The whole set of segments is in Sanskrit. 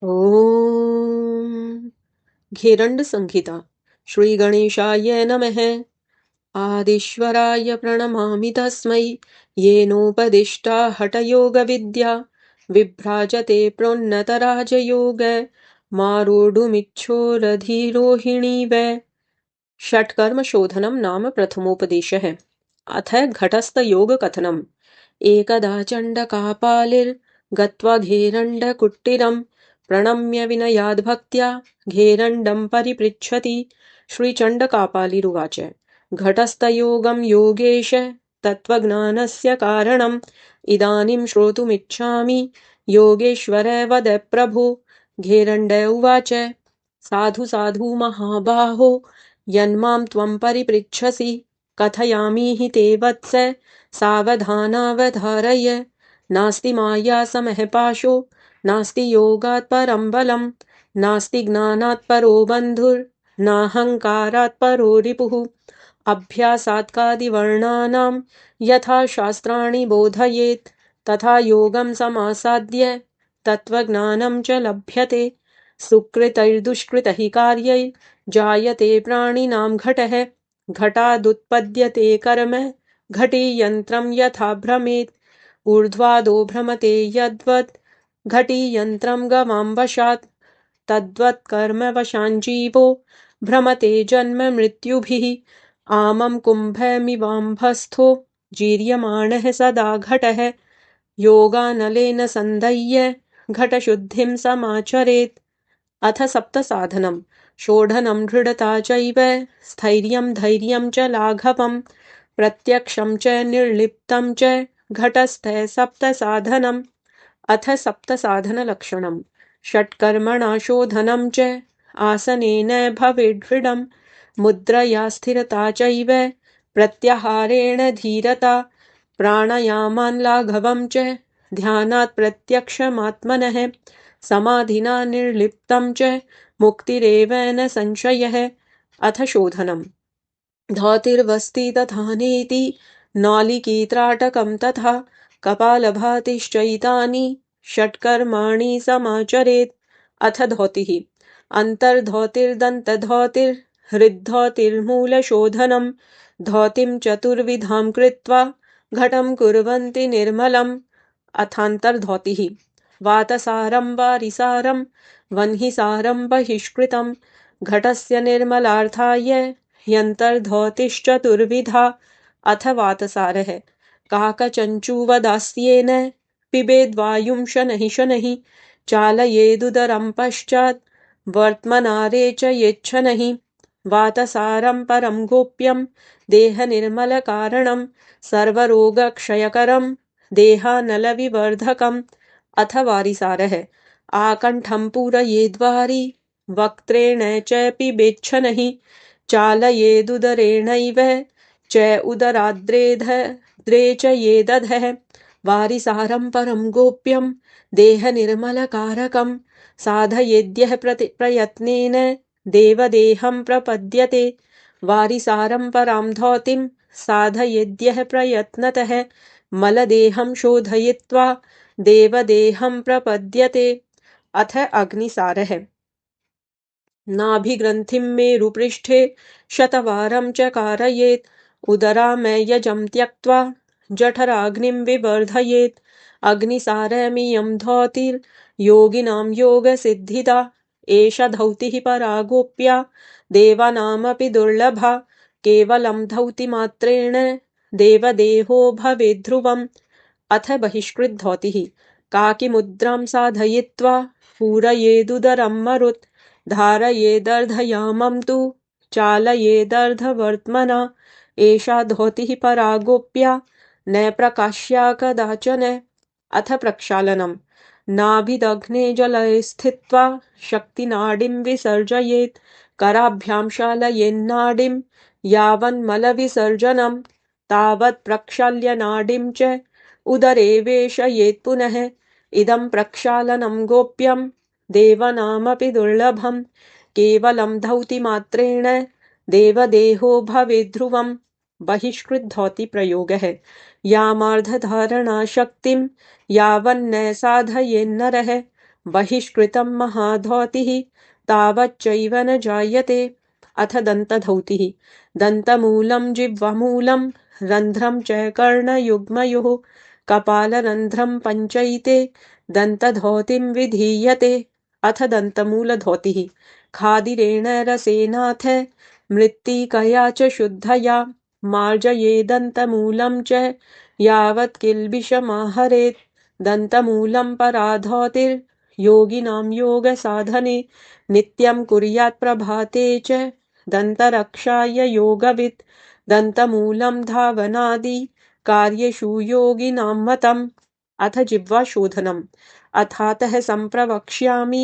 ॐ घेरण्ड संहिता श्रीगणेशाय नमः। आदिश्वराय प्रणमामि तस्मै येनोपदिष्टा हठयोगविद्या विभ्राजते प्रोन्नतराजयोग मारोढुमिच्छोरधिरोहिणी वै। षट्कर्म शोधनं नाम प्रथमोपदेशः। अथ घटस्थयोगकथनम्। एकदा चण्डकापालिर्गत्वा घेरण्डकुट्टिरं प्रणम्य विनयाद्भक्त्या घेरण्डं परिपृच्छति। श्रीचण्डकापालिरुवाच घटस्थयोगं योगेश तत्त्वज्ञानस्य कारणम् इदानीं श्रोतुमिच्छामि योगेश्वर वद प्रभो। घेरण्ड उवाच साधु साधु महाबाहो यन्मां त्वं परिपृच्छसि कथयामि हि ते वत्स सावधानावधारय। नास्ति माया समः पाशो नास्ति योगात् परं बलं नास्ति ज्ञानात् परो बन्धुर्नाहङ्कारात् परो रिपुः। अभ्यासात् कादिवर्णानां यथा शास्त्राणि बोधयेत् तथा योगं समासाद्य तत्त्वज्ञानं च लभ्यते। सुकृतैर्दुष्कृतैः कार्यैर्जायते प्राणिनां घटः घटादुत्पद्यते कर्म घटीयन्त्रं यथा भ्रमेत्। ऊर्ध्वादो भ्रमते यद्वत् घटीयन्त्रं गवां वशात् तद्वत् कर्मवशाञ्जीवो भ्रमते जन्म मृत्युभिः। आमं कुम्भमिवाम्भस्थो जीर्यमाणः सदा घटः योगानलेन सन्दह्य घटशुद्धिं समाचरेत्। अथ सप्तसाधनं शोधनं दृढता चैव स्थैर्यं धैर्यं च लाघवं प्रत्यक्षं च निर्लिप्तं च घटस्थ सप्तसाधनम्। अथ सप्तसाधनलक्षणं षट्कर्मणा शोधनं च आसनेन भवेद्दृढं मुद्रया स्थिरता चैव प्रत्याहारेण धीरता प्राणायामान् लाघवं च ध्यानात् प्रत्यक्षमात्मनः समाधिना निर्लिप्तं च मुक्तिरेव न संशयः। अथ शोधनं धौतिर्वस्ति तथा नेति नालिकीत्राटकं तथा कपालभातिश्चैतानि षट्कर्माणि समाचरेत्। अथ धौतिः अन्तर्धौतिर्दन्तधौतिर्हृद्धौतिर्मूलशोधनं धौतिं चतुर्विधां कृत्वा घटं कुर्वन्ति निर्मलम्। अथान्तर्धौतिः वातसारं वारिसारं वह्निसारं बहिष्कृतं घटस्य निर्मलार्थाय ह्यन्तर्धौतिश्चतुर्विधा। अथ वातसारः काकचञ्चूवदास्येन पिबेद्वायुं शनैः शनैः चालयेदुदरं पश्चात् वर्त्मनारे च यच्छनैः। वातसारं परं गोप्यं देहनिर्मलकारणं सर्वरोगक्षयकरं देहानलविवर्धकम्। अथ वारिसारः आकण्ठं पूरयेद्वारि वक्त्रेण च पिबेच्छनैः चालयेदुदरेणैव च उदराद्रे च येदधः। वारिसारं परं गोप्यं देहनिर्मलकारकं साधयेद्यः प्रयत्नेन देवदेहं प्रपद्यते। वारिसारं परां धौतिं साधयेद्यः प्रयत्नतः मलदेहं शोधयित्वा देवदेहं प्रपद्यते। अथ अग्निसारः नाभिग्रन्थिं मेरुपृष्ठे शतवारं च कारयेत् उदरामयजं त्यक्त्वा जठराग्निं विवर्धयेत्। अग्निसारमियं धौतिर्योगिनां योगसिद्धिदा एषा धौतिः परा गोप्या देवानामपि दुर्लभा केवलं धौतिमात्रेण देवदेहो भवेद्ध्रुवम्। अथ बहिष्कृतधौतिः काकिमुद्रां साधयित्वा पूरयेदुदरं मरुत् धारयेदर्धयामं तु चालयेदर्धवर्त्मना एषा धौतिः परा गोप्या न प्रकाश्या कदाचन। अथ प्रक्षालनं नाभिदग्ने जले स्थित्वा शक्तिनाडिं विसर्जयेत् कराभ्यां शालयेन्नाडिं यावन्मलविसर्जनं तावत् प्रक्षाल्य नाडिं च उदरे वेशयेत् पुनः। इदं प्रक्षालनं गोप्यं देवानामपि दुर्लभं केवलं धौतिमात्रेण देवदेहो भवेद्ध्रुवम्। बहिष्कृतधौतिप्रयोगः यामार्धधारणाशक्तिं यावन्न साधयेन्नरः बहिष्कृतं महाधौतिः तावच्चैव न जायते। अथ दन्तधौतिः दन्तमूलं जिह्वामूलं रन्ध्रं च कर्णयुग्मयोः कपालरन्ध्रं पञ्चैते दन्तधौतिं विधीयते। अथ दन्तमूलधौतिः खादिरेण रसेनाथ मृत्तिकया च शुद्धया मार्जयेदन्तमूलं च यावत् किल्बिषमाहरेत्। दन्तमूलं पराधौतिर्योगिनां योगसाधने नित्यं कुर्यात् प्रभाते च दन्तरक्षाय योगवित्। दन्तमूलं धावनादि कार्येषु योगिनां मतम्। अथ जिह्वाशोधनम् अथातः सम्प्रवक्ष्यामि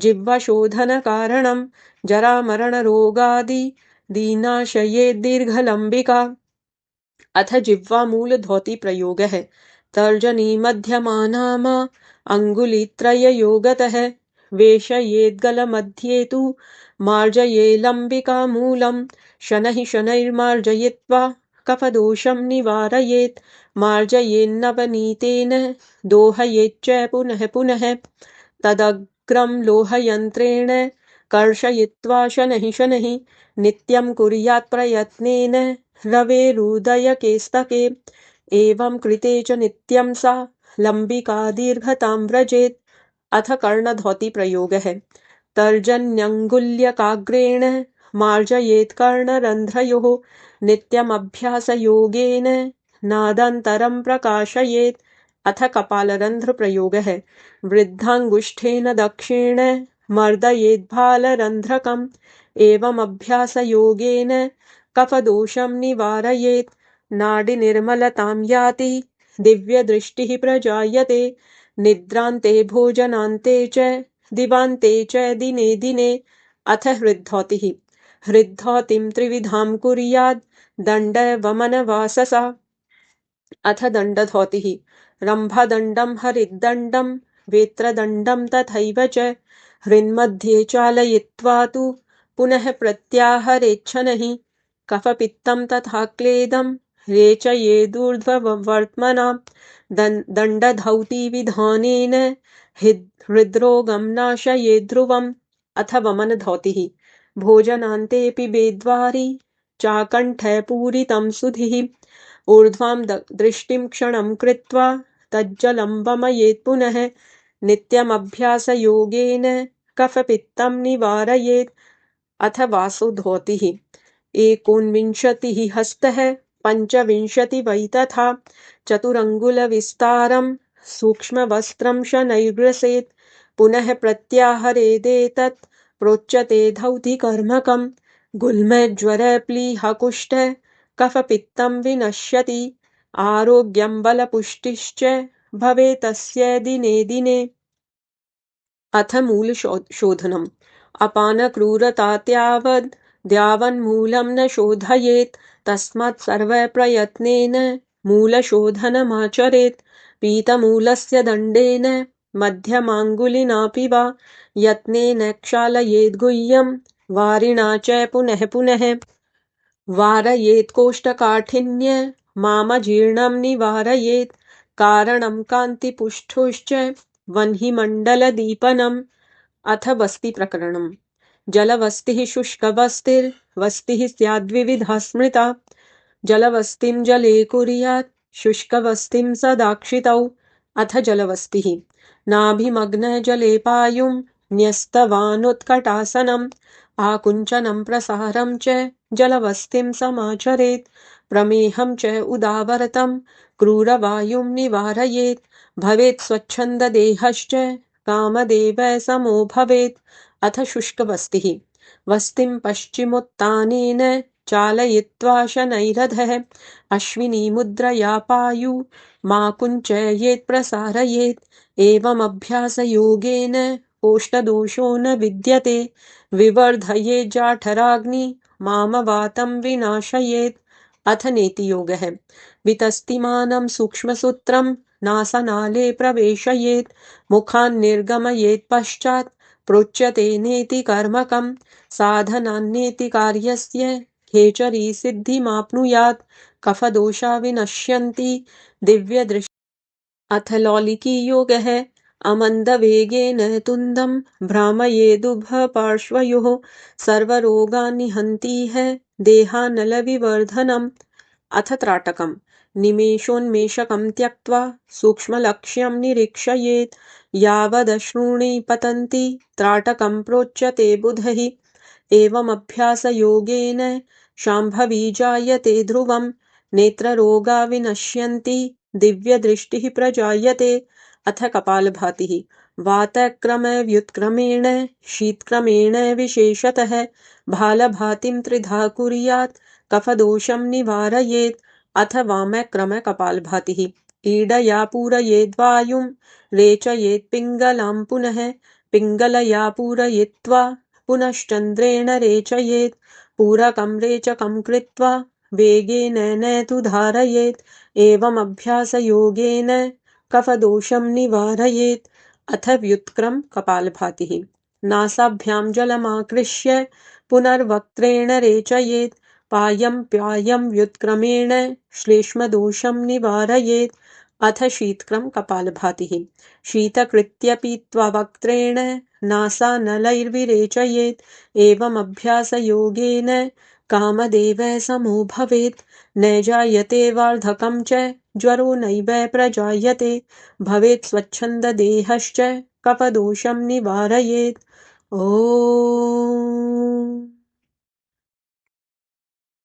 जिह्वाशोधनकारणं जरामरणरोगादि दीनाशये दीर्घलम्बिका। अथ जिह्वामूलधौति प्रयोगः तर्जनी मध्यमानाम अङ्गुलित्रययोगतः वेशयेद्गलमध्ये तु मार्जयेलम्बिकामूलं शनैः शनैर्मार्जयित्वा कफदोषं निवारयेत्। मार्जयेन्नवनीतेन दोहयेच्च पुनः पुनः तदग्रं लोहयन्त्रेण कर्षयित्वा शनैः शनैः नित्यं कुर्यात् प्रयत्नेन रवेरुदयकेस्तके। एवं कृते च नित्यं सा लम्बिका दीर्घतां व्रजेत्। अथ कर्णधौति प्रयोगः तर्जन्यङ्गुल्यकाग्रेण मार्जयेत् कर्णरन्ध्रयोः नित्यमभ्यासयोगेन नादान्तरं प्रकाशयेत्। अथ कपालरन्ध्रप्रयोगः वृद्धाङ्गुष्ठेन दक्षेण मर्दयेद्भालरन्ध्रकम् एवमभ्यासयोगेन कफदोषं निवारयेत्। नाडिनिर्मलतां याति दिव्यदृष्टिः प्रजायते निद्रान्ते भोजनान्ते च दिवान्ते च दिने दिने। अथ हृद्धौतिः हृद्धौतिं त्रिविधां कुर्याद् दण्डवमनवाससा। अथ दण्डधौतिः रम्भदण्डं हरिद्दण्डं वेत्रदण्डं तथैव च हृन्मध्ये चालयित्वा तु पुनः प्रत्याहरेच्छनैः कफपित्तं तथा क्लेदं रेचयेदूर्ध्ववर्त्मना। दण्डधौतिविधानेन हृद्रोगं नाशयेद्ध्रुवम्। अथ वमनधौतिः भोजनान्ते पिबेद्वारि चाकण्ठपूरितं सुधिः ऊर्ध्वां दृष्टिं क्षणं कृत्वा तज्जलं वमयेत् पुनः नित्यमभ्यासयोगेन कफपित्तं निवारयेत्। अथ वासुधौतिः एकोनविंशतिः हस्तः 25 वै तथा चतुरङ्गुलविस्तारं सूक्ष्मवस्त्रं शनैर्ग्रसेत् पुनः प्रत्याहरेदेतत् प्रोच्यते धौतिकर्मकं। गुल्मज्वरप्लीहकुष्ठ कफपित्तं विनश्यति आरोग्यं बलपुष्टिश्च भवेतस्य दिने दिने। अथ मूलशोधनम् अपानक्रूरतात्यावद् द्यावन्मूलं न शोधयेत् तस्मात् सर्वप्रयत्नेन मूलशोधनमाचरेत्। पीतमूलस्य दण्डेन मध्यमाङ्गुलिनापि वा यत्नेन क्षालयेद् गुह्यं वारिणा च पुनः पुनः वारयेत् कोष्ठकाठिन्य मामजीर्णं निवारयेत्। कारणं कान्तिपुष्ठुश्च वह्निमण्डलदीपनम्। अथ वस्तिप्रकरणम् जलवस्तिः शुष्कवस्तिर्वस्तिः स्याद्विविधा स्मृता। जलवस्तिं जले कुर्यात् शुष्कवस्तिं सदाक्षितौ। अथ जलवस्तिः नाभिमग्नजले पायुं न्यस्तवानुत्कटासनम् आकुञ्चनं प्रसारं च जलवस्तिं समाचरेत्। प्रमेहं च उदावरतं क्रूरवायुं निवारयेत्। भवेत् स्वच्छन्ददेहश्च कामदेव समो भवेत्। अथ शुष्कवस्तिः वस्तिं पश्चिमोत्तानेन चालयित्वा शनैरधः अश्विनीमुद्रया पायु माकुञ्चयेत् प्रसारयेत्। एवमभ्यासयोगेन कोष्ठदोषो न विद्यते। विवर्धयेत् जाठराग्नि मामवातं विनाशयेत्। अथ नेतियोगः वितस्तिमानं सूक्ष्मसूत्रं नासनाले प्रवेशयेत् मुखान्निर्गमयेत् पश्चात् प्रोच्यते नेतिकर्मकं। साधनान्नेतिकार्यस्य खेचरी सिद्धिमाप्नुयात् कफदोषा विनश्यन्ति दिव्यदृष्टि। अथ लौलिकीयोगः अमन्दवेगेन तुन्दं भ्रामयेदुभयपार्श्वयोः सर्वरोगान् निहन्तीह देहानलविवर्धनम्। अथ त्राटकम्। निमेषोन्मेषकं त्यक्त्वा सूक्ष्मलक्ष्यं निरीक्षयेत् यावदश्रूणि पतन्ति त्राटकं प्रोच्यते बुधैः। एवमभ्यासयोगेन शाम्भवी जायते ध्रुवं नेत्ररोगा विनश्यन्ति दिव्यदृष्टिः प्रजायते। अथ कपालभातिः। वातक्रमव्युत्क्रमेण शीतक्रमेण विशेषतः भालभातिं त्रिधा कुर्यात् कफदोषं निवारयेत्। अथ वामक्रम कपालभातिः। ईडया पूरयेद्वायुं रेचयेत् पिङ्गलां पुनः पिङ्गलया पूरयित्वा पुनश्चन्द्रेण रेचयेत् पूरकं रेचकं कृत्वा वेगेन नेतु धारयेत्। एवमभ्यासयोगेन कफदोषं निवारयेत्। अथ व्युत्क्रम कपालभातिः। नासाभ्यां जलमाकृष्य पुनर्वक्त्रेण रेचयेत् पायं प्यायं व्युत्क्रमेण श्लेष्मदोषं निवारयेत्। अथ शीतक्रम कपालभातिः। शीतकृत्य पीत्वा वक्त्रेण नासानलैर्विरेचयेत् एवमभ्यासयोगेन कामदेवः समो भवेत्। न जायते वार्धकं च ज्वरो नैव प्रजायते भवेत् स्वच्छन्ददेहश्च कफदोषं निवारयेत्। ॐ